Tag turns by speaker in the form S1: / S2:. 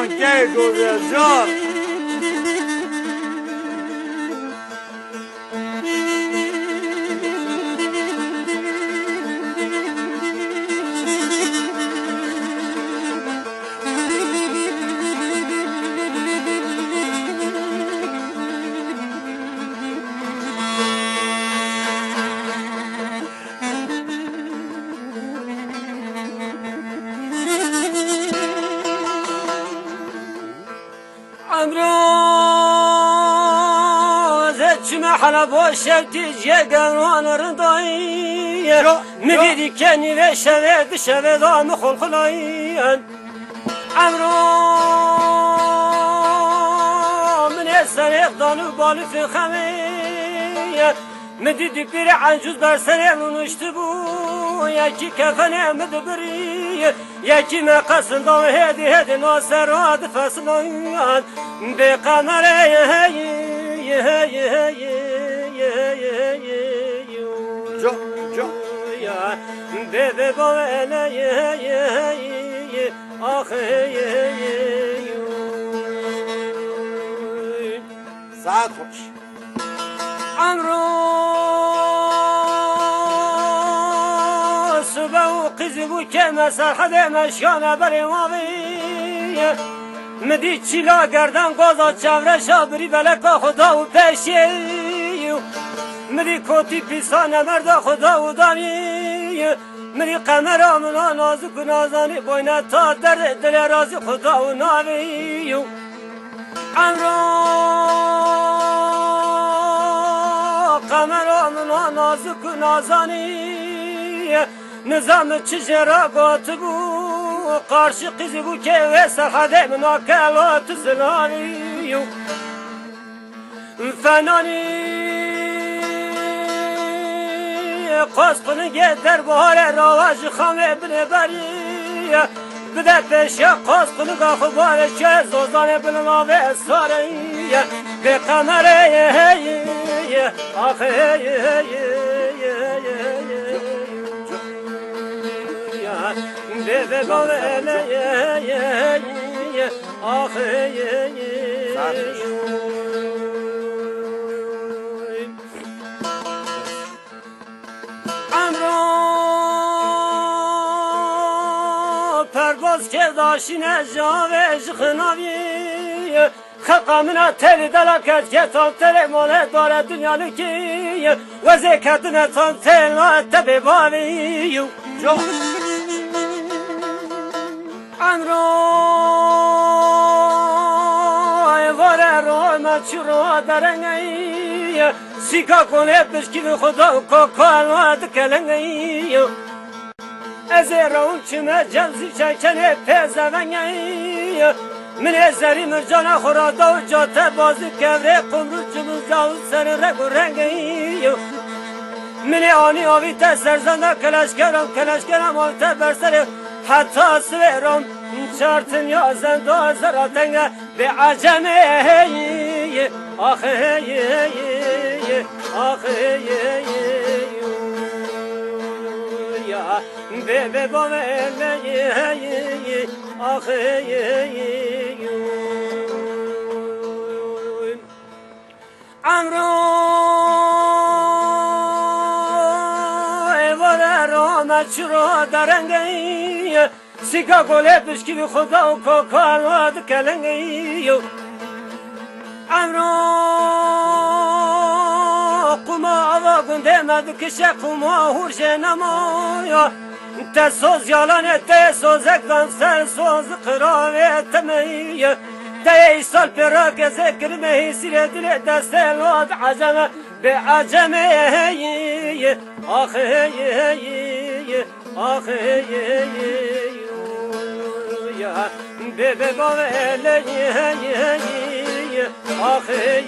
S1: جان که گوزه جان
S2: حالا با شبتی جگران ردایی میدیدی که نیوه شوه شوه دام خلخلایی امرو من سریق دانو بالو فی خمه میدیدی بیر عنجوز بر سریق نشته بو یکی کفنه مدبری یکی مقصن دام هدی ناصر راد فصلان به قمره بebe bana ah
S1: ساعت خوش
S2: امرو صبح و قزبو که مسرحد مشکانه بری ماوی مدی چیلا گردن گازا چوره شابری بلکا خدا و پیشی مدی کوتی پیسانه مرد خدا و دامی مدی قمر آمنا نازک و نازانی بوینه تا در دل رازی خدا و ناوی امرو قمر آمنا نازک و نازانی نظام چجرا گات بو قارشی قیزی بو که ویسر حده منا کلات زلانی فنانی قاس کنگه در بحال رواج خامه بنه بری بده پیشه قاس کنگه خبار چه زوزانه بنماوه ساری به قمره آخه به باوله آخه پرواز که داشتین جاوش خناوی خلقا منا تلی دلاکت که تام تلی ماله داره دنیا لکی و زکتن تام تلی تبی باوی امرو واره رو مچرو درنگی سیکا کنه بشکیل خدا کوکانو دکلنگی از رون چمه جلزی چکنه پیزونگی من ازری مرجانا خورادا و جاته بازی کبره قمرو جموزا و سر رگ و رنگی من آنی آوی تسرزنده کلشگرم آویته برسر حتی سویرم چارتن یا زنده زراتنگه به عجمه آخه آخه یا به بامه آخه امرو واره رو مچرو درنگی سیکا گله بشکی خدا و کوکانو دکلنگی امرو قما آوا گنده مدکشه قما هورشه نمایا تسوز یالانه تسوزک دانسر سوز قراوه تمیه ده سال پراک ذکر مهی سیر دل دست الواد عجمه به عجمه آخه آخه به باوله آخه